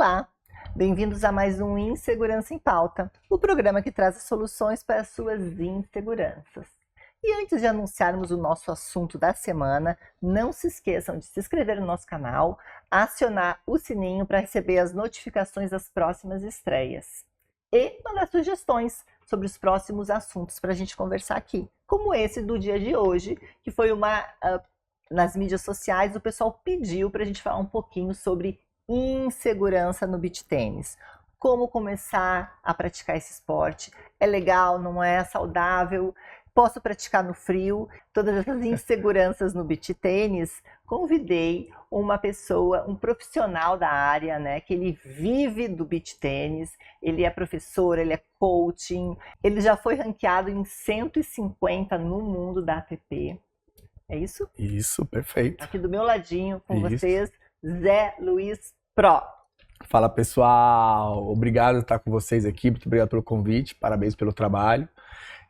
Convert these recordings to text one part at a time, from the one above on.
Olá, bem-vindos a mais um Insegurança em Pauta, o programa que traz as soluções para as suas inseguranças. E antes de anunciarmos o nosso assunto da semana, não se esqueçam de se inscrever no nosso canal, acionar o sininho para receber as notificações das próximas estreias e mandar sugestões sobre os próximos assuntos para a gente conversar aqui, como esse do dia de hoje, que foi nas mídias sociais, o pessoal pediu para a gente falar um pouquinho sobre insegurança no beach tênis. Como começar a praticar esse esporte? É legal, não é? Saudável? Posso praticar no frio? Todas essas inseguranças no beach tênis. Convidei uma pessoa, um profissional da área, né? Que ele vive do beach tênis, ele é professor, ele é coaching, ele já foi ranqueado em 150 no mundo da ATP. É isso? Isso, perfeito. Aqui do meu ladinho, com vocês, Zé Luiz Pro. Fala, pessoal. Obrigado por estar com vocês aqui. Muito obrigado pelo convite. Parabéns pelo trabalho.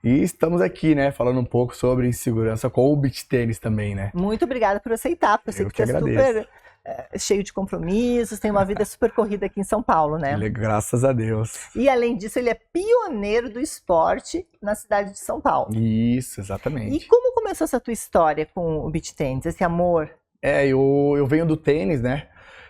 E estamos aqui, né, falando um pouco sobre insegurança com o beach tênis também, né? Muito obrigada por aceitar, porque eu sei que você é super cheio de compromissos, tem uma vida super corrida aqui em São Paulo, né? Graças a Deus. E além disso, ele é pioneiro do esporte na cidade de São Paulo. Isso, exatamente. E como começou essa tua história com o beach tênis, esse amor? Eu venho do tênis, né?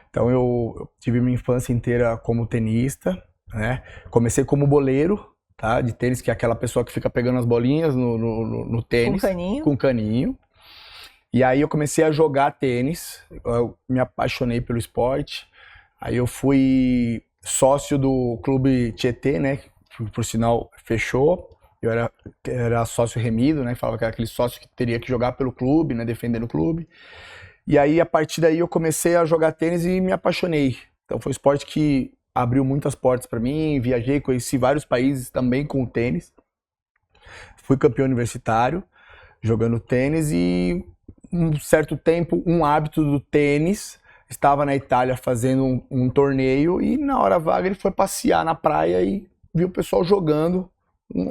Então eu tive minha infância inteira como tenista, né? Comecei como boleiro, tá? De tênis, que é aquela pessoa que fica pegando as bolinhas no tênis. Com caninho? Com caninho. E aí eu comecei a jogar tênis, eu me apaixonei pelo esporte. Aí eu fui sócio do Clube Tietê, né? Que por sinal fechou. Eu era sócio remido, né? Falava que era aquele sócio que teria que jogar pelo clube, né? Defendendo o clube. E aí, a partir daí, eu comecei a jogar tênis e me apaixonei. Então, foi um esporte que abriu muitas portas para mim. Viajei, conheci vários países também com o tênis. Fui campeão universitário, jogando tênis. E, um certo tempo, um hábito do tênis. Estava na Itália fazendo um torneio. E, na hora vaga, ele foi passear na praia e viu o pessoal jogando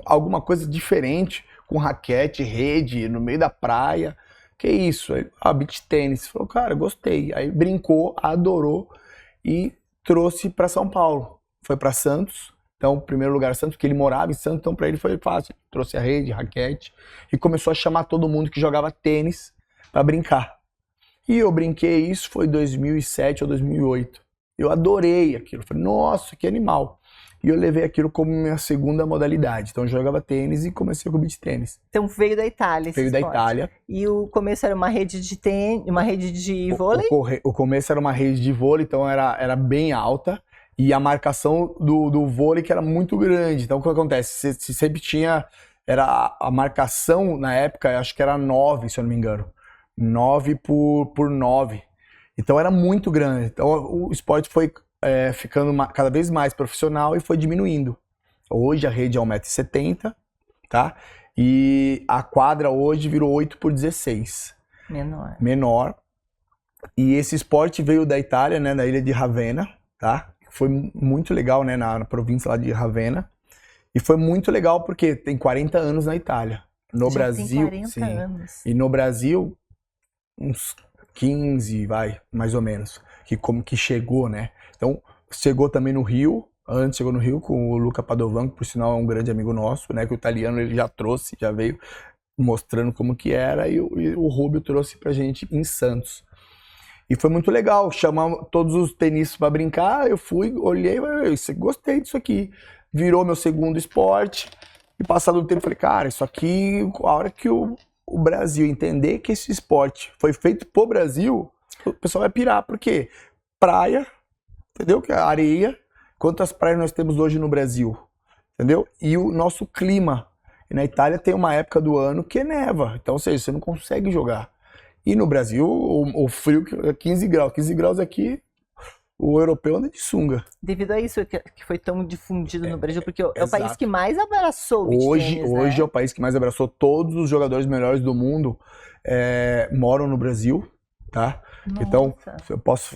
alguma coisa diferente, com raquete, rede, no meio da praia. Que isso? Beach tênis. Falou, cara, gostei. Aí brincou, adorou e trouxe para São Paulo. Foi para Santos. Então, primeiro lugar Santos, porque ele morava em Santos, então para ele foi fácil. Trouxe a rede, raquete e começou a chamar todo mundo que jogava tênis para brincar. E eu brinquei, isso foi 2007 ou 2008. Eu adorei aquilo. Falei, nossa, que animal. E eu levei aquilo como minha segunda modalidade. Então eu jogava tênis e comecei com o beach tênis. Então veio da Itália esse Veio esporte. da Itália. E o começo era uma rede de tênis, uma rede de vôlei? O começo era uma rede de vôlei, então era bem alta. E a marcação do vôlei que era muito grande. Então o que acontece? Você sempre tinha... A marcação na época, acho que era 9, se eu não me engano. 9 por 9. Então era muito grande. Então o esporte foi... ficando cada vez mais profissional e foi diminuindo. Hoje a rede é 1,70 m, tá? E a quadra hoje virou 8x16. Menor. E esse esporte veio da Itália, né? Da ilha de Ravenna, tá? Foi muito legal, né? Na província lá de Ravenna. E foi muito legal porque tem 40 anos na Itália. No Brasil, tem 40 anos. E no Brasil, uns 15, mais ou menos. Que chegou, né? Então, chegou também no Rio, antes chegou no Rio com o Luca Padovan, que por sinal é um grande amigo nosso, né? Que o italiano ele já trouxe, já veio mostrando como que era, e o Rubio trouxe pra gente em Santos. E foi muito legal, chamamos todos os tenistas para brincar, eu fui, olhei, gostei disso aqui. Virou meu segundo esporte, e passado um tempo falei, cara, isso aqui, a hora que o Brasil entender que esse esporte foi feito pro Brasil, o pessoal vai pirar, por quê? Praia, entendeu? Que é areia. Quantas praias nós temos hoje no Brasil? Entendeu? E o nosso clima. E na Itália tem uma época do ano que neva. Então, ou seja, você não consegue jogar. E no Brasil, o frio é 15 graus. 15 graus aqui, o europeu anda de sunga. Devido a isso que foi tão difundido no Brasil, porque é o país que mais abraçou o beach tênis, Hoje né? é o país que mais abraçou. Todos os jogadores melhores do mundo moram no Brasil. Tá? Nossa. Então, eu posso,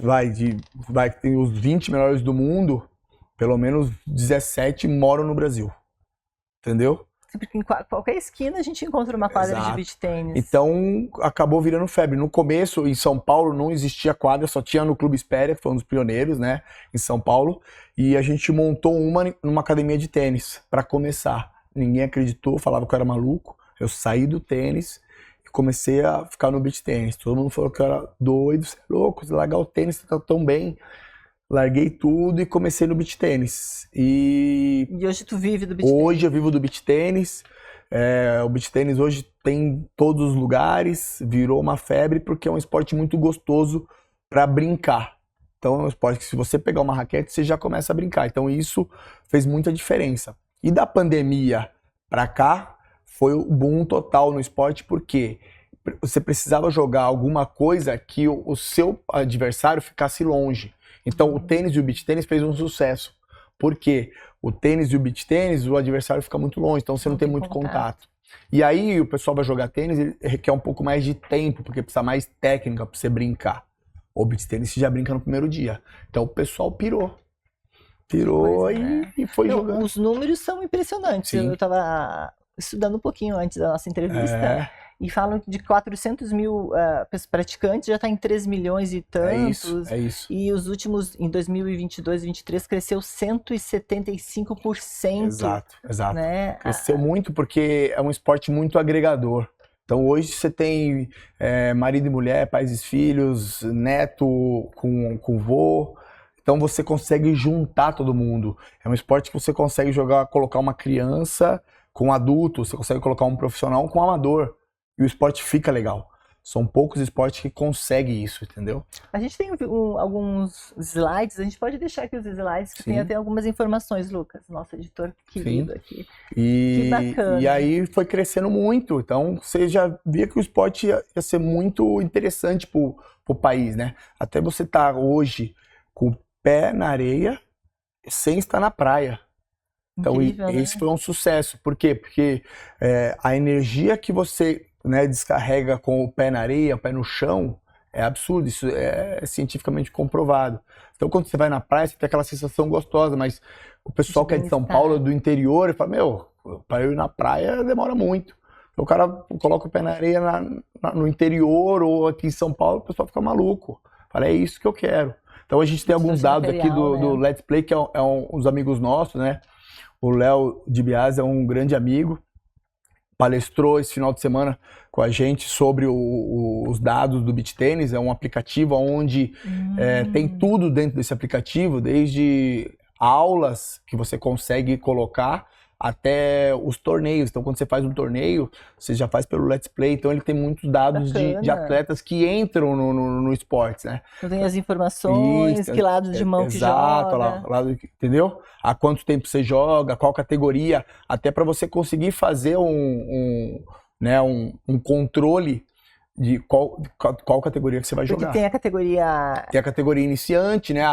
tem os 20 melhores do mundo, pelo menos 17 moram no Brasil. Entendeu? Porque em qualquer esquina a gente encontra uma quadra de beach tênis. Então, acabou virando febre. No começo, em São Paulo, não existia quadra, só tinha no Clube Espéria, que foi um dos pioneiros, né, em São Paulo. E a gente montou uma numa academia de tênis, para começar. Ninguém acreditou, falava que eu era maluco. Eu saí do tênis e comecei a ficar no beach tênis. Todo mundo falou que eu era doido, você é louco, você largar o tênis, você tá tão bem. Larguei tudo e comecei no beach tênis. E hoje tu vive do beach tênis? Hoje eu vivo do beach tênis. O beach tênis hoje tem em todos os lugares, virou uma febre porque é um esporte muito gostoso para brincar. Então é um esporte que se você pegar uma raquete, você já começa a brincar. Então isso fez muita diferença. E da pandemia para cá, foi o boom total no esporte, porque você precisava jogar alguma coisa que o seu adversário ficasse longe. Então o tênis e o beach tênis fez um sucesso. Por quê? O tênis e o beach tênis, o adversário fica muito longe, então você não tem muito contato. E aí o pessoal vai jogar tênis, ele requer um pouco mais de tempo, porque precisa mais técnica para você brincar. O beach tênis você já brinca no primeiro dia. Então o pessoal pirou. Pirou e foi jogando. Os números são impressionantes. Sim. Eu estava estudando um pouquinho antes da nossa entrevista. E falam que de 400 mil praticantes já está em 3 milhões e tantos. É isso. E os últimos, em 2022 e 2023, cresceu 175%. Exato. Né? Cresceu muito porque é um esporte muito agregador. Então hoje você tem marido e mulher, pais e filhos, neto com vô. Então você consegue juntar todo mundo. É um esporte que você consegue colocar uma criança com um adulto, você consegue colocar um profissional com um amador. E o esporte fica legal. São poucos esportes que conseguem isso, entendeu? A gente tem alguns slides, a gente pode deixar aqui os slides, que tem até algumas informações, Lucas, nosso editor querido aqui. Que bacana. E aí foi crescendo muito, então você já via que o esporte ia ser muito interessante pro país, né? Até você estar hoje com o pé na areia, sem estar na praia. Então incrível, esse né? foi um sucesso. Por quê? Porque a energia que você descarrega com o pé na areia, o pé no chão, é absurdo, isso é cientificamente comprovado. Então quando você vai na praia, você tem aquela sensação gostosa, mas o pessoal que é de São Paulo, do interior, fala, para eu ir na praia demora muito. Então, o cara coloca o pé na areia no interior ou aqui em São Paulo, o pessoal fica maluco. Fala, é isso que eu quero. Então a gente tem alguns dados aqui do Let's Play, que uns amigos nossos, né? O Léo de Biase é um grande amigo, palestrou esse final de semana com a gente sobre os dados do beach tênis. É um aplicativo onde tem tudo dentro desse aplicativo, desde aulas que você consegue colocar até os torneios. Então quando você faz um torneio, você já faz pelo Let's Play, então ele tem muitos dados de atletas que entram no esporte, né? Então tem as informações, que lado de mão que joga. Lado, entendeu? Há quanto tempo você joga, qual categoria, até para você conseguir fazer um controle de qual categoria que você vai jogar. Porque tem a categoria... Tem a categoria iniciante, né?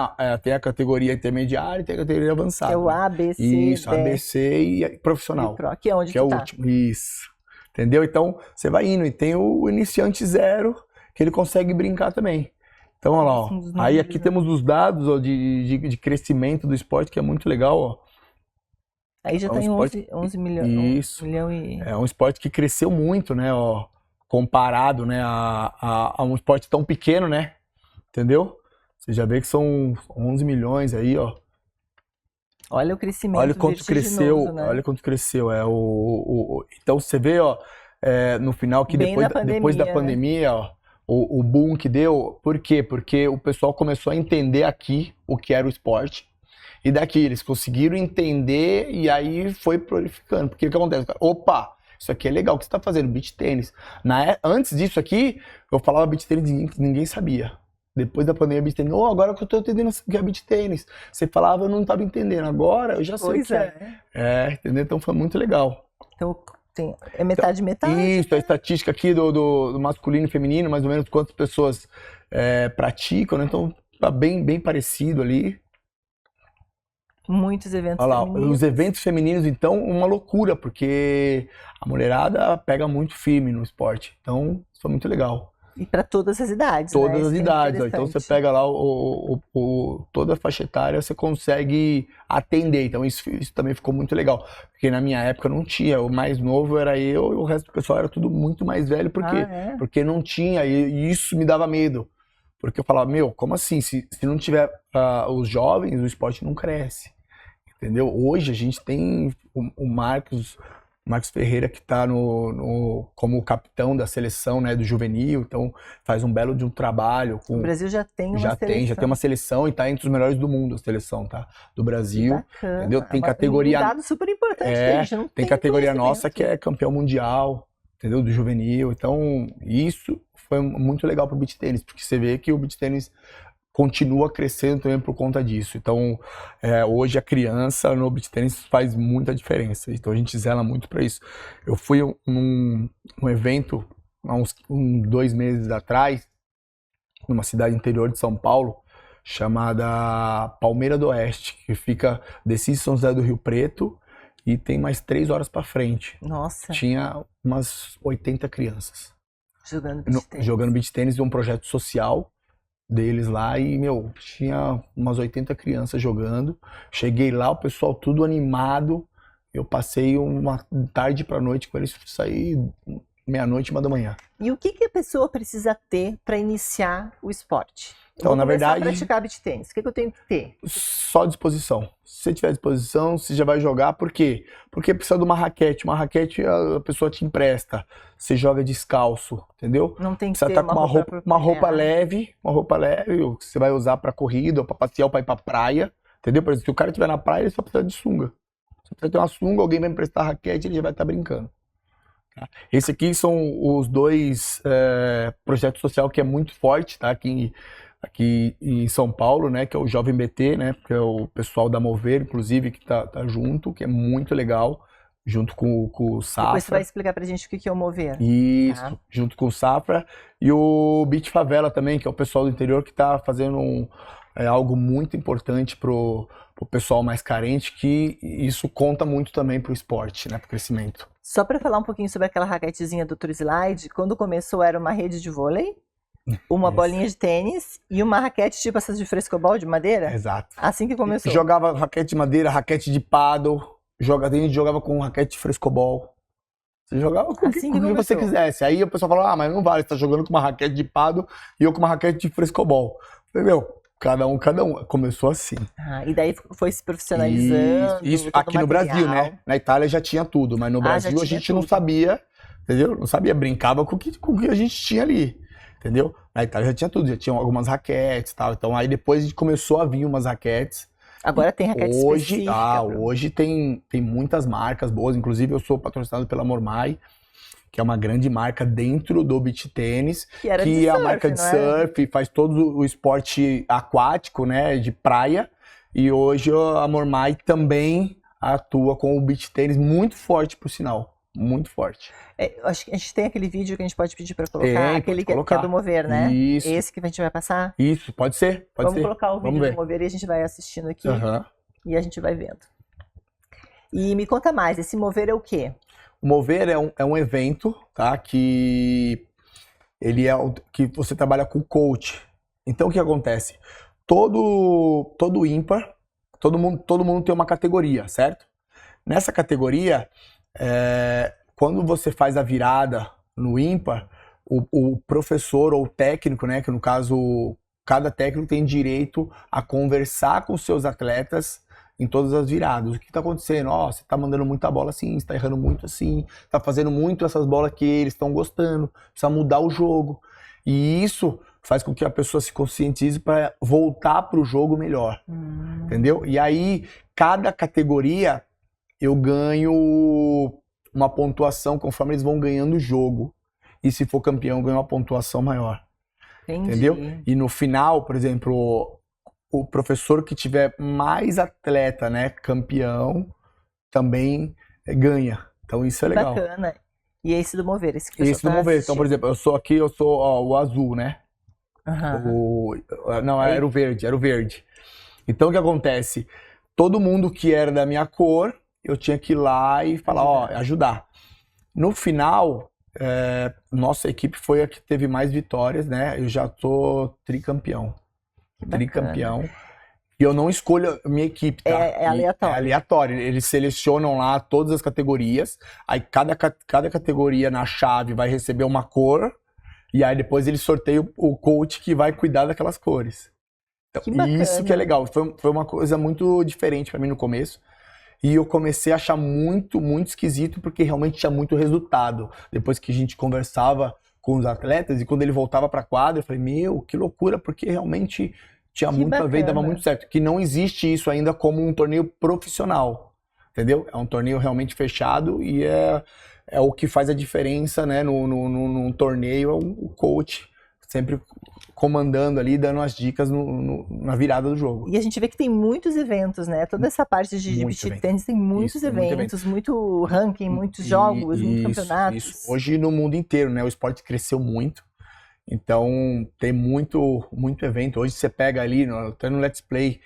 Tem a categoria intermediária e tem a categoria avançada. Que é o A, B, C, Isso, A, B, C e profissional. E Pro, que é onde que é o último. Isso. Entendeu? Então, você vai indo. E tem o iniciante 0, que ele consegue brincar também. Então, olha lá, ó. Aí aqui temos os dados de crescimento do esporte, que é muito legal, ó. Aí já tem 11 milhões. Isso. É um esporte que cresceu muito, né, ó. Comparado, né, a um esporte tão pequeno, né? Entendeu? Você já vê que são 11 milhões aí, ó. Olha o crescimento. Olha quanto cresceu, né? olha quanto cresceu. Então você vê, ó, no final que depois da pandemia, ó, o boom que deu. Por quê? Porque o pessoal começou a entender aqui o que era o esporte. E daqui eles conseguiram entender e aí foi prolificando. Porque o que acontece? Opa! Isso aqui é legal, o que você está fazendo? Beach tênis. Antes disso aqui, eu falava beach tênis e ninguém sabia. Depois da pandemia, beach tênis. Agora que eu estou entendendo o que é beach tênis. Você falava, eu não estava entendendo. Agora eu já sei o que é. Entendeu? Então foi muito legal. Então é metade. Isso, a estatística aqui do masculino e feminino, mais ou menos quantas pessoas praticam, né? Então tá bem parecido ali. Muitos eventos femininos. Os eventos femininos, então, uma loucura, porque a mulherada pega muito firme no esporte. Então, isso foi muito legal. E para todas as idades, Todas né? as Isso que é idades. Ó. Então você interessante. pega lá toda a faixa etária, você consegue atender. Então isso também ficou muito legal. Porque na minha época não tinha. O mais novo era eu e o resto do pessoal era tudo muito mais velho. Por quê? É? Porque não tinha. E isso me dava medo. Porque eu falava, meu, como assim? Se não tiver os jovens, o esporte não cresce. Entendeu? Hoje a gente tem o Marcos Ferreira, que está como capitão da seleção, né, do juvenil, então faz um belo de um trabalho. O Brasil já tem uma já seleção. tem uma seleção e está entre os melhores do mundo, a seleção, tá? Do Brasil. Bacana. Entendeu? Tem Um categoria. dado super importante que a gente não tem categoria nossa conhecimento. que é campeão mundial, entendeu? Do juvenil. Então, isso foi muito legal pro beach tênis, porque você vê que o beach tênis continua crescendo também por conta disso. Então, hoje a criança no beach tênis faz muita diferença. Então a gente zela muito para isso. Eu fui num evento há uns 2 meses atrás, numa cidade interior de São Paulo, chamada Palmeira do Oeste, que desci São José do Rio Preto e tem mais 3 horas para frente. Nossa. Tinha umas 80 crianças Jogando beach tênis. Jogando beach tênis de um projeto social deles lá e, meu, tinha umas 80 crianças jogando. Cheguei lá, o pessoal tudo animado. Eu passei uma tarde pra noite com eles, saí meia-noite, 1h da manhã. E o que a pessoa precisa ter para iniciar o esporte? Então, na verdade, a praticar beach tênis, o que eu tenho que ter? Só disposição. Se você tiver disposição, você já vai jogar. Por quê? Porque precisa de uma raquete. Uma raquete a pessoa te empresta. Você joga descalço, entendeu? Não tem que Precisa ter estar com uma roupa leve, que você vai usar pra corrida, ou pra passear, ou pra ir pra praia. Entendeu? Por exemplo, se o cara estiver na praia, ele só precisa de sunga. Você precisa ter uma sunga, alguém vai emprestar a raquete, ele já vai estar brincando. Esse aqui são os 2 projetos sociais que é muito forte, tá? Aqui em São Paulo, né, que é o Jovem BT, né, que é o pessoal da Mover, inclusive, que tá junto, que é muito legal, junto com o Safra. Depois você vai explicar pra gente o que é o Mover. Isso, tá? Junto com o Safra. E o Beach Favela também, que é o pessoal do interior que tá fazendo algo muito importante pro pessoal mais carente, que isso conta muito também pro esporte, né, pro crescimento. Só para falar um pouquinho sobre aquela raquetezinha do Tour Slide, quando começou era uma rede de vôlei, uma bolinha de tênis e uma raquete tipo essas de frescobol de madeira? Exato. Assim que começou. Jogava raquete de madeira, raquete de paddle, a gente jogava com raquete de frescobol. Você jogava com o que você quisesse. Aí o pessoal falava, mas não vale, você tá jogando com uma raquete de paddle e eu com uma raquete de frescobol. Eu falei, meu, cada um. Começou assim. E daí foi se profissionalizando. Isso aqui no Brasil, né? Na Itália já tinha tudo, mas no Brasil a gente não sabia, entendeu? Não sabia, brincava com o que a gente tinha ali, entendeu? Na Itália já tinha tudo, já tinham algumas raquetes e tal. Então aí depois a gente começou a vir umas raquetes. Agora tem raquete específica. Hoje tem muitas marcas boas, inclusive eu sou patrocinado pela Mormai, que é uma grande marca dentro do beach tênis, que é a marca de surf, faz todo o esporte aquático, né, de praia, e hoje a Mormai também atua com o beach tênis muito forte, por sinal, muito forte. Acho que a gente tem aquele vídeo que a gente pode pedir para colocar, aquele que é do Mover, né? Isso. Esse que a gente vai passar? Isso, pode ser. Vamos colocar o vídeo do Mover e a gente vai assistindo aqui e a gente vai vendo. E me conta mais, esse Mover é o quê? O Mover é um evento, tá? Que ele que você trabalha com coach. Então o que acontece? Todo ímpar, todo mundo tem uma categoria, certo? Nessa categoria, quando você faz a virada no ímpar, o professor ou o técnico, né? Que no caso, cada técnico tem direito a conversar com os seus atletas em todas as viradas. O que está acontecendo? Você está mandando muita bola assim, você está errando muito assim, está fazendo muito essas bolas que eles estão gostando, precisa mudar o jogo. E isso faz com que a pessoa se conscientize para voltar para o jogo melhor. Entendeu? E aí, cada categoria, eu ganho uma pontuação conforme eles vão ganhando o jogo. E se for campeão, eu ganho uma pontuação maior. Entendi. Entendeu? E no final, por exemplo, o professor que tiver mais atleta, né, campeão, também ganha. Então isso é legal. Bacana. E esse do Mover, esse que Esse do Mover. Então, por exemplo, eu sou o azul, né? Não, era o verde. Então o que acontece? Todo mundo que era da minha cor, eu tinha que ir lá e falar, ajudar. No final, nossa equipe foi a que teve mais vitórias, né? Eu já tô tricampeão. Tricampeão. E eu não escolho a minha equipe, tá? É aleatório. É aleatório. Eles selecionam lá todas as categorias. Aí cada categoria na chave vai receber uma cor. E aí depois eles sorteiam o coach que vai cuidar daquelas cores. Então, Que bacana. isso que é legal. Foi uma coisa muito diferente pra mim no começo. E eu comecei a achar muito, muito esquisito, porque realmente tinha muito resultado. Depois que a gente conversava com os atletas, e quando ele voltava pra quadra, eu falei, meu, que loucura, porque realmente tinha muito a ver e dava muito certo. Que não existe isso ainda como um torneio profissional, entendeu? É um torneio realmente fechado e é o que faz a diferença, né, num torneio, é o coach sempre comandando ali, dando as dicas na virada do jogo. E a gente vê que tem muitos eventos, né? Toda essa parte de beach tennis tem muitos eventos, muito ranking, muitos jogos, muitos campeonatos. Isso. Hoje no mundo inteiro, né? O esporte cresceu muito. Então tem muito evento. Hoje você pega ali, até no Let's Play,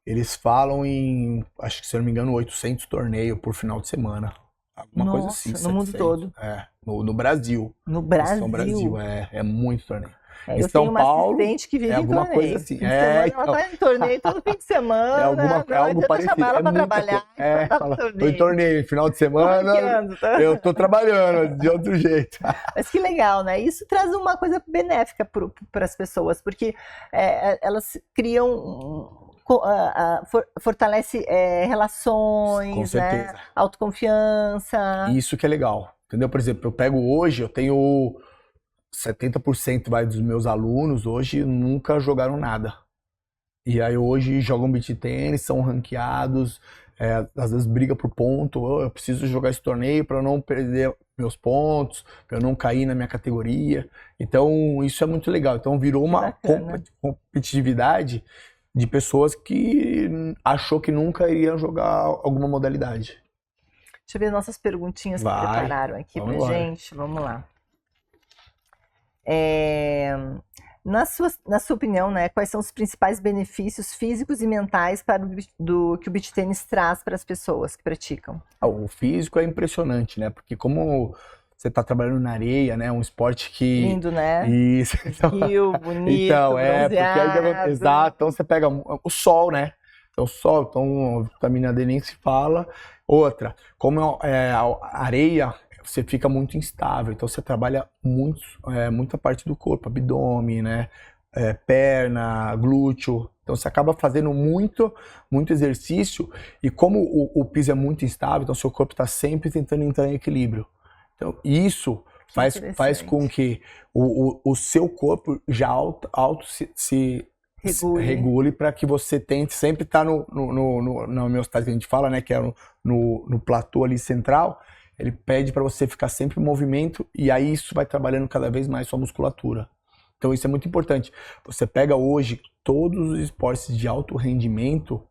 eles falam em, acho que se eu não me engano, 800 torneios por final de semana. Alguma coisa assim. No mundo todo. No Brasil. No Brasil? No Brasil, é muito torneio. Eu tenho uma assistente que vive em alguma torneio. Coisa assim. Ela tá em torneio todo fim de semana. É algo parecido. Chamar ela pra trabalhar. Tô em torneio, final de semana, eu tô trabalhando de outro jeito. Mas que legal, né? Isso traz uma coisa benéfica para as pessoas, porque elas criam... fortalece relações, né? Autoconfiança. Isso que é legal, entendeu? Por exemplo, eu pego hoje, eu tenho 70% dos meus alunos hoje nunca jogaram nada. E aí hoje jogam beach tênis, são ranqueados, às vezes briga por ponto, eu preciso jogar esse torneio para eu não perder meus pontos, para eu não cair na minha categoria. Então isso é muito legal. Então virou uma competitividade de pessoas que achou que nunca iriam jogar alguma modalidade. Deixa eu ver nossas perguntinhas que prepararam aqui pra gente. Vamos lá. Na sua opinião, né, quais são os principais benefícios físicos e mentais que o beach tênis traz para as pessoas que praticam? O físico é impressionante, né? Porque como você está trabalhando na areia, né? Um esporte que... Lindo, né? Isso. Rio, bonito, porque exato. Então você pega o sol, né? Então o sol, então a vitamina D nem se fala. Outra, como a areia, você fica muito instável, então você trabalha muita parte do corpo, abdômen, né? Perna, glúteo. Então você acaba fazendo muito exercício e como o piso é muito instável, então seu corpo está sempre tentando entrar em equilíbrio. Então isso faz com que o seu corpo já se regule para que você tente sempre estar na homeostase que a gente fala, né? Que é no platô ali central. Ele pede para você ficar sempre em movimento e aí isso vai trabalhando cada vez mais sua musculatura. Então isso é muito importante. Você pega hoje todos os esportes de alto rendimento,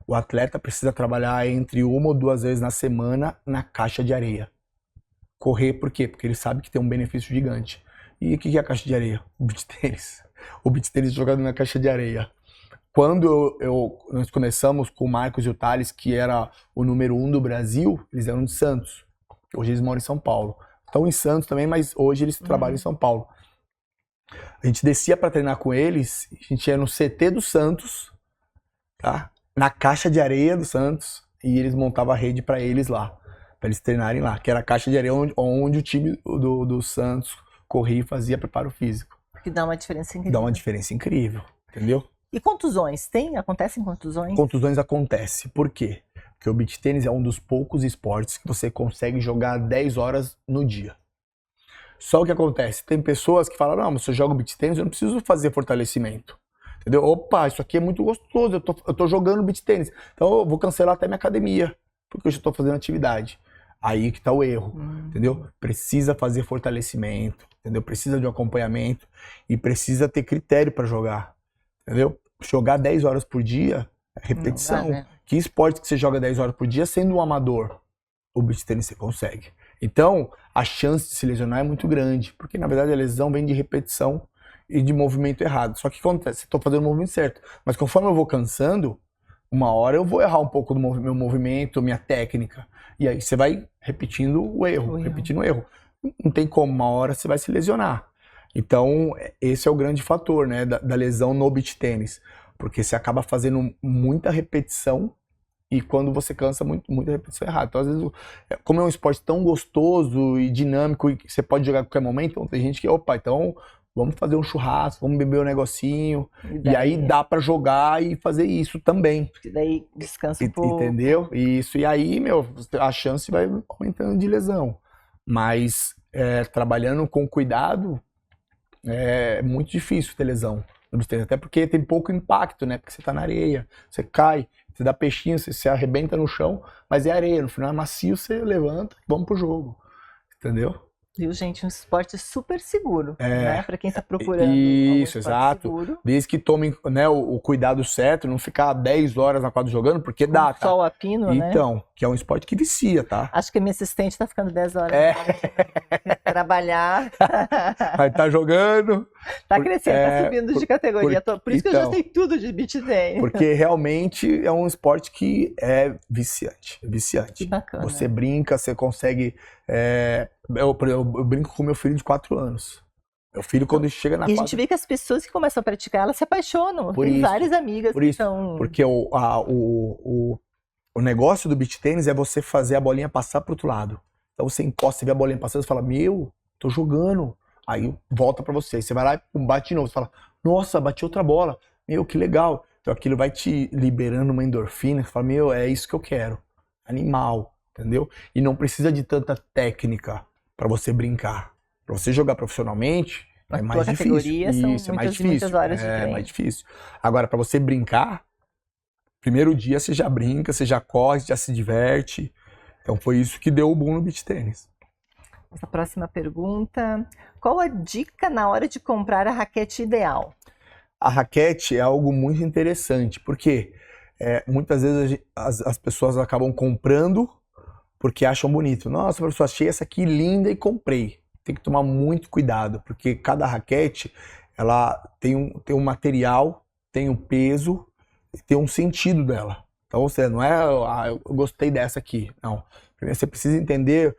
o atleta precisa trabalhar entre 1 ou 2 vezes na semana na caixa de areia. Correr por quê? Porque ele sabe que tem um benefício gigante. E o que é a caixa de areia? O beach tênis. O beach tênis jogado na caixa de areia. Quando nós começamos com o Marcos e o Thales, que era o número 1 do Brasil, eles eram de Santos. Hoje eles moram em São Paulo. Estão em Santos também, mas hoje eles trabalham em São Paulo. A gente descia para treinar com eles, a gente ia no CT do Santos, tá? Na caixa de areia do Santos, e eles montavam a rede para eles lá, para eles treinarem lá, que era a caixa de areia onde o time do Santos corria e fazia preparo físico. Que dá uma diferença incrível. Dá uma diferença incrível, entendeu? E contusões? Acontecem contusões? Contusões acontecem. Por quê? Porque o beach tênis é um dos poucos esportes que você consegue jogar 10 horas no dia. Só o que acontece? Tem pessoas que falam, não, mas se eu jogo beach tênis, eu não preciso fazer fortalecimento. Entendeu? Opa, isso aqui é muito gostoso, eu tô jogando beach tênis. Então eu vou cancelar até minha academia, porque eu já tô fazendo atividade. Aí que tá o erro, entendeu? Precisa fazer fortalecimento, entendeu? Precisa de um acompanhamento e precisa ter critério para jogar, entendeu? Jogar 10 horas por dia é repetição. Não dá, né? Que esporte que você joga 10 horas por dia sendo um amador? O beach tênis você consegue. Então, a chance de se lesionar é muito grande, porque na verdade a lesão vem de repetição e de movimento errado. Só que acontece, eu tô fazendo o movimento certo, mas conforme eu vou cansando, uma hora eu vou errar um pouco do meu movimento, minha técnica, e aí você vai repetindo o erro, repetindo o erro. não tem como, uma hora você vai se lesionar. Então, esse é o grande fator, né, da lesão no beach tênis. Porque você acaba fazendo muita repetição e quando você cansa, muita repetição errada. Então, às vezes, como é um esporte tão gostoso e dinâmico e que você pode jogar a qualquer momento, então tem gente que, opa, então vamos fazer um churrasco, vamos beber um negocinho. E aí dá pra jogar e fazer isso também. E daí descansa um pouco. Entendeu? Isso. E aí, a chance vai aumentando de lesão. Mas trabalhando com cuidado, é muito difícil ter lesão. Até porque tem pouco impacto, né? Porque você tá na areia, você cai, você dá peixinho, você se arrebenta no chão, mas é areia, no final é macio, você levanta, vamos pro jogo. Entendeu? Viu, gente? Um esporte super seguro, né? Pra quem tá procurando isso, exato. seguro. Desde que tomem, né, o cuidado certo, não ficar 10 horas na quadra jogando, porque dá, tá? Sol a pino, né? Então, que é um esporte que vicia, tá? Acho que a minha assistente tá ficando 10 horas. Trabalhar. Vai estar jogando. Tá crescendo, tá subindo de categoria. Por isso que eu já sei tudo de beach tennis. Porque realmente é um esporte que é viciante. Que bacana. Você brinca, você consegue... Eu brinco com meu filho de 4 anos. Meu filho, quando chega na quadra... E a gente vê que as pessoas que começam a praticar, elas se apaixonam. Tem várias amigas que são... Porque o negócio do beach tênis é você fazer a bolinha passar pro outro lado. Então você encosta, você vê a bolinha passando, você fala, tô jogando. Aí volta pra você. Você vai lá e bate de novo. Você fala, nossa, bati outra bola. Que legal. Então aquilo vai te liberando uma endorfina. Você fala, é isso que eu quero. Animal, entendeu? E não precisa de tanta técnica pra você brincar. Pra você jogar profissionalmente, é mais difícil. Isso, é mais difícil. Muitas horas de treino. É mais difícil. Agora, pra você brincar, primeiro dia você já brinca, você já corre, já se diverte. Então foi isso que deu o boom no beach tênis. Essa próxima pergunta. Qual a dica na hora de comprar a raquete ideal? A raquete é algo muito interessante, porque muitas vezes as pessoas acabam comprando porque acham bonito. Nossa, professor, achei essa aqui linda e comprei. Tem que tomar muito cuidado, porque cada raquete ela tem um material, tem um peso, tem um sentido dela. Então você não eu gostei dessa aqui. Não. Primeiro você precisa entender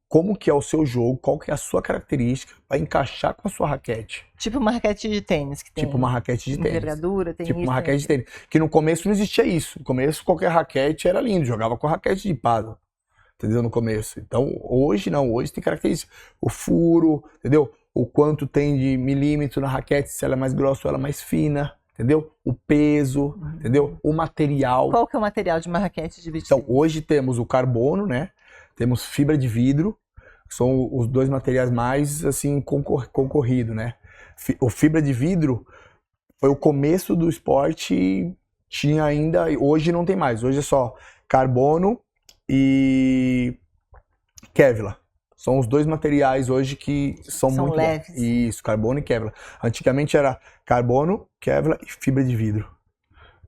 como que é o seu jogo, qual que é a sua característica para encaixar com a sua raquete. Tipo uma raquete de tênis que tem. Tipo uma raquete de tênis. Envergadura, tem tipo isso. Uma raquete de tênis. Que no começo não existia isso. No começo qualquer raquete era lindo, jogava com raquete de paddle. Entendeu? No começo. Então hoje não, hoje tem característica. O furo, entendeu? O quanto tem de milímetro na raquete, se ela é mais grossa ou ela é mais fina. Entendeu? O peso, entendeu? O material. Qual que é o material de uma raquete de beach Então, hoje temos o carbono, né? Temos fibra de vidro, que são os dois materiais mais, assim, concorridos, né? O fibra de vidro foi o começo do esporte, tinha ainda, hoje não tem mais. Hoje é só carbono e Kevlar. São os dois materiais hoje que são muito leves. Isso, carbono e Kevlar. Antigamente era carbono, Kevlar e fibra de vidro.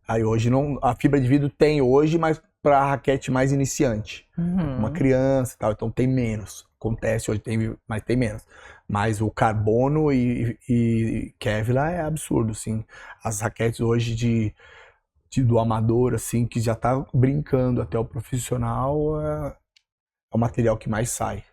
Aí hoje não, a fibra de vidro tem hoje, mas para raquete mais iniciante. Uma criança e tal, então tem menos. Acontece hoje, mas tem menos. Mas o carbono e Kevlar é absurdo, assim. As raquetes hoje do amador, assim, que já tá brincando até o profissional, é o material que mais sai.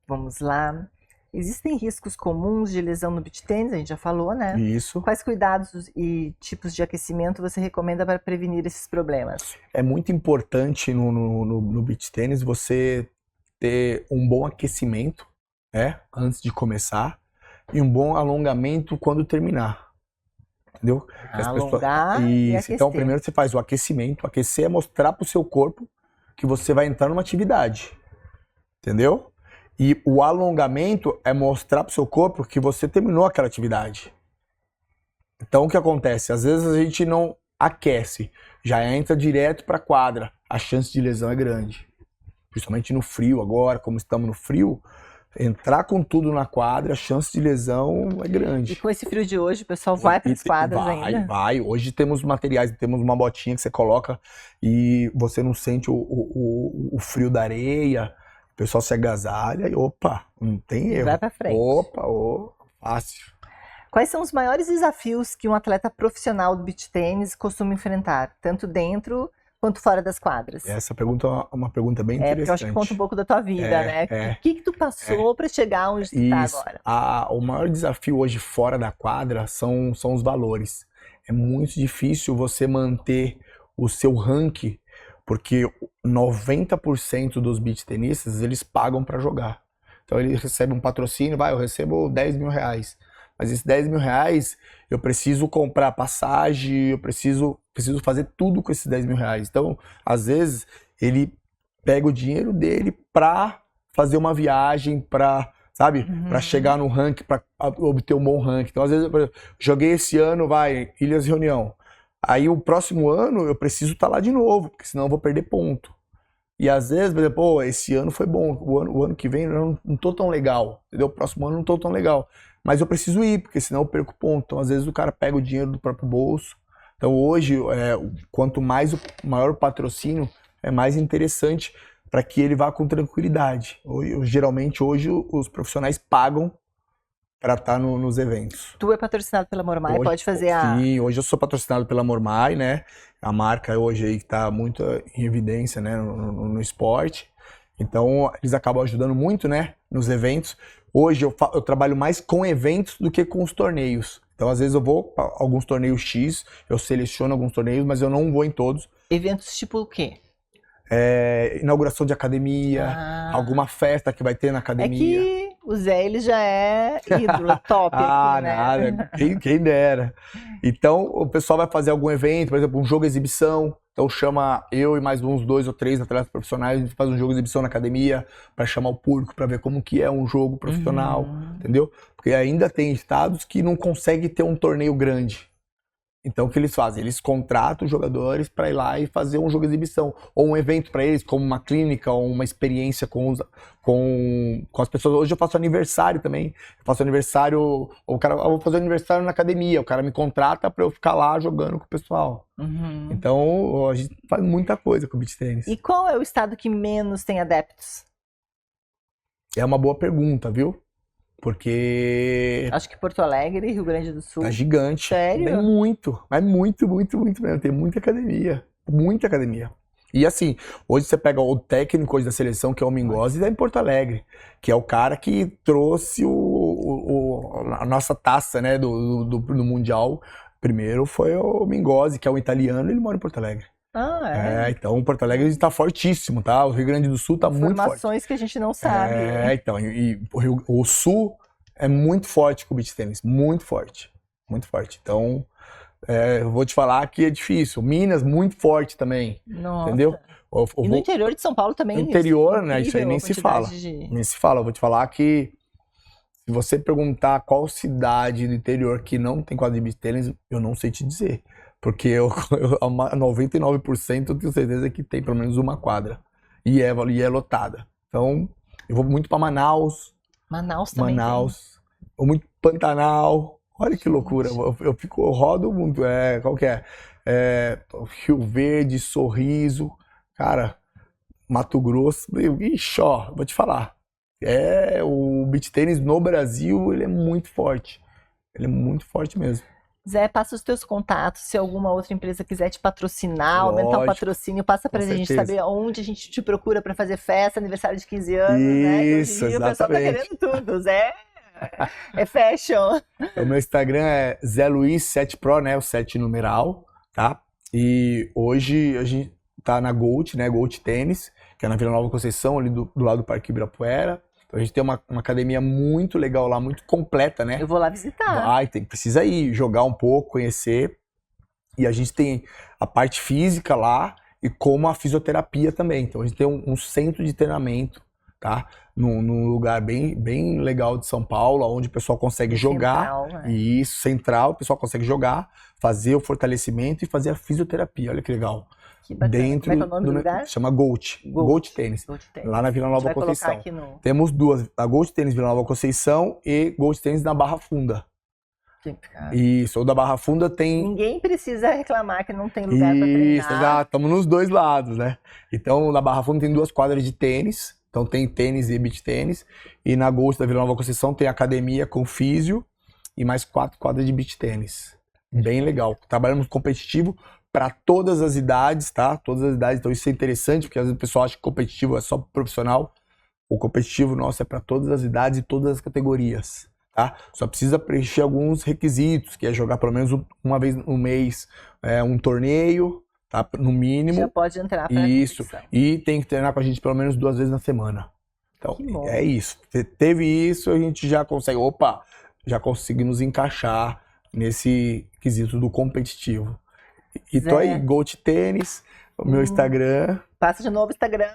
Vamos lá. Existem riscos comuns de lesão no beach tênis? A gente já falou, né? Isso. Quais cuidados e tipos de aquecimento você recomenda para prevenir esses problemas? É muito importante no beach tênis você ter um bom aquecimento, né? Antes de começar. E um bom alongamento quando terminar. Entendeu? Alongar e aquecer. Então, primeiro você faz o aquecimento. Aquecer é mostrar para o seu corpo que você vai entrar numa atividade. Entendeu? E o alongamento é mostrar para o seu corpo que você terminou aquela atividade. Então, o que acontece? Às vezes a gente não aquece, já entra direto para a quadra. A chance de lesão é grande. Principalmente no frio agora, como estamos no frio, entrar com tudo na quadra, a chance de lesão é grande. E com esse frio de hoje, o pessoal vai para as quadras ainda? Vai. Hoje temos materiais, temos uma botinha que você coloca e você não sente o frio da areia. O pessoal se agasalha e opa, não tem erro. Vai pra frente. Opa, fácil. Quais são os maiores desafios que um atleta profissional do beach tênis costuma enfrentar, tanto dentro quanto fora das quadras? Essa pergunta é uma pergunta bem interessante. Porque eu acho que conta um pouco da tua vida, né? O que tu passou para chegar onde tu tá agora? O maior desafio hoje fora da quadra são os valores. É muito difícil você manter o seu ranking, porque 90% dos beach tenistas, eles pagam para jogar. Então ele recebe um patrocínio, eu recebo 10 mil reais. Mas esses 10 mil reais, eu preciso comprar passagem, eu preciso fazer tudo com esses 10 mil reais. Então, às vezes, ele pega o dinheiro dele pra fazer uma viagem, pra chegar no ranking, pra obter um bom ranking. Então, às vezes, por exemplo, joguei esse ano, Ilhas Reunião. Aí, o próximo ano, eu preciso estar lá de novo, porque senão eu vou perder ponto. E às vezes, por exemplo, esse ano foi bom, o ano que vem eu não tô tão legal, entendeu? O próximo ano eu não tô tão legal. Mas eu preciso ir, porque senão eu perco ponto. Então, às vezes, o cara pega o dinheiro do próprio bolso. Então, hoje, quanto maior o patrocínio, é mais interessante para que ele vá com tranquilidade. Geralmente, hoje, os profissionais pagam para estar nos eventos. Tu é patrocinado pela Mormai, pode fazer Sim, hoje eu sou patrocinado pela Mormai, né? A marca hoje aí que está muito em evidência, né, no esporte. Então, eles acabam ajudando muito, né, nos eventos. Hoje eu trabalho mais com eventos do que com os torneios. Então, às vezes eu vou a alguns torneios X, eu seleciono alguns torneios, mas eu não vou em todos. Eventos tipo o quê? Inauguração de academia, alguma festa que vai ter na academia. É que o Zé, ele já é ídolo, top aqui, né? Nada, quem dera. Então, o pessoal vai fazer algum evento, por exemplo, um jogo exibição. Então, chama eu e mais uns 2 ou 3 atletas profissionais, a gente faz um jogo exibição na academia para chamar o público, para ver como que é um jogo profissional, entendeu? Porque ainda tem estados que não conseguem ter um torneio grande. Então, o que eles fazem? Eles contratam os jogadores para ir lá e fazer um jogo de exibição. Ou um evento para eles, como uma clínica, ou uma experiência com as pessoas. Hoje eu faço aniversário também. Eu faço aniversário, eu vou fazer aniversário na academia. O cara me contrata para eu ficar lá jogando com o pessoal. Então, a gente faz muita coisa com o beach tennis. E qual é o estado que menos tem adeptos? É uma boa pergunta, viu? Porque... Acho que Porto Alegre, Rio Grande do Sul. Tá gigante. Sério? É muito mesmo. Tem muita academia. Muita academia. E assim, hoje você pega o técnico hoje da seleção, que é o Mingozzi, tá em Porto Alegre. Que é o cara que trouxe a nossa taça, né, do Mundial. Primeiro foi o Mingozzi, que é um italiano, ele mora em Porto Alegre. Então Porto Alegre está fortíssimo, tá? O Rio Grande do Sul tá muito forte. Informações que a gente não sabe. Então, o Sul é muito forte com o beach tennis, muito forte. Então, eu vou te falar que é difícil. Minas, muito forte também, entendeu? E no interior de São Paulo também. No interior, né? Isso aí nem se fala. Nem se fala. Eu vou te falar que se você perguntar qual cidade do interior que não tem quadra de beach tennis, eu não sei te dizer. Porque 99% eu tenho certeza que tem pelo menos uma quadra. E é lotada. Então, eu vou muito para Manaus. Manaus também Vou muito Pantanal. Olha que loucura. Eu rodo muito. Qual que é? Rio Verde, Sorriso. Cara, Mato Grosso. Ixi, vou te falar. O beach tennis no Brasil, ele é muito forte. Ele é muito forte mesmo. Zé, passa os teus contatos, se alguma outra empresa quiser te patrocinar, aumentar o patrocínio, passa pra gente saber onde a gente te procura pra fazer festa, aniversário de 15 anos, né? Isso, exatamente. O pessoal tá querendo tudo, Zé. É fashion. O meu Instagram é Zé Luiz 7 Pro, né? O 7 numeral, tá? E hoje a gente tá na Gold, né? Gold Tênis, que é na Vila Nova Conceição, ali do lado do Parque Ibirapuera. Então a gente tem uma academia muito legal lá, muito completa, né? Eu vou lá visitar. Precisa ir, jogar um pouco, conhecer. E a gente tem a parte física lá e como a fisioterapia também. Então a gente tem um centro de treinamento, tá? Num lugar bem legal de São Paulo, onde o pessoal consegue jogar. Central, né? Isso, central, o pessoal consegue jogar, fazer o fortalecimento e fazer a fisioterapia. Olha que legal. Que bacana. Dentro Como é que é o nome do lugar? Chama Gold Tênis. Lá na Vila Nova Conceição. Temos duas, a Gold Tênis Vila Nova Conceição e Gold Tênis na Barra Funda. Isso, ou da Barra Funda tem... Ninguém precisa reclamar que não tem lugar para treinar. Isso, exato, estamos nos dois lados, né? Então, na Barra Funda tem 2 quadras de tênis, então tem tênis e beach tênis, e na Gold da Vila Nova Conceição tem academia com físio e mais 4 quadras de beach tênis. Bem legal. Trabalhamos competitivo, para todas as idades, tá? Todas as idades, então isso é interessante, porque às vezes o pessoal acha que competitivo é só pro profissional. O competitivo nosso é para todas as idades e todas as categorias, tá? Só precisa preencher alguns requisitos, que é jogar pelo menos uma vez no mês um torneio, tá? No mínimo. Já pode entrar para isso. E tem que treinar com a gente pelo menos 2 vezes na semana. Então, é isso. Teve isso, a gente já consegue, já conseguimos encaixar nesse quesito do competitivo. E tô aí, Gold Tênis, o meu Instagram. Passa de novo o Instagram.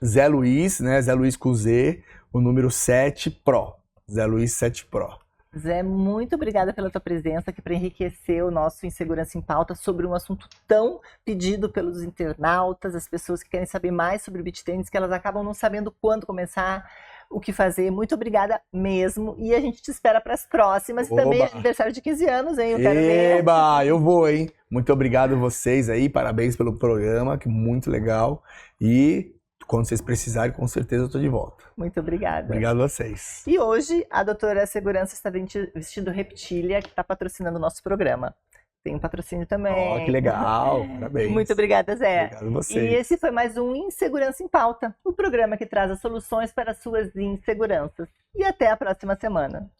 Zé Luiz, né? Zé Luiz com Z, o número 7 Pro. Zé Luiz 7 Pro. Zé, muito obrigada pela tua presença aqui para enriquecer o nosso Insegurança em Pauta sobre um assunto tão pedido pelos internautas, as pessoas que querem saber mais sobre o beach tênis, que elas acabam não sabendo quando começar, o que fazer. Muito obrigada mesmo. E a gente te espera para as próximas. E também aniversário de 15 anos, hein? Eu quero ver. Eu vou, hein? Muito obrigado a vocês aí, parabéns pelo programa, que muito legal. E quando vocês precisarem, com certeza eu tô de volta. Muito obrigada. Obrigado a vocês. E hoje a doutora Segurança está vestindo Reptilia, que está patrocinando o nosso programa. Tem um patrocínio também. Que legal, parabéns. Muito obrigada, Zé. Obrigado a vocês. E esse foi mais um Insegurança em Pauta, o programa que traz as soluções para as suas inseguranças. E até a próxima semana.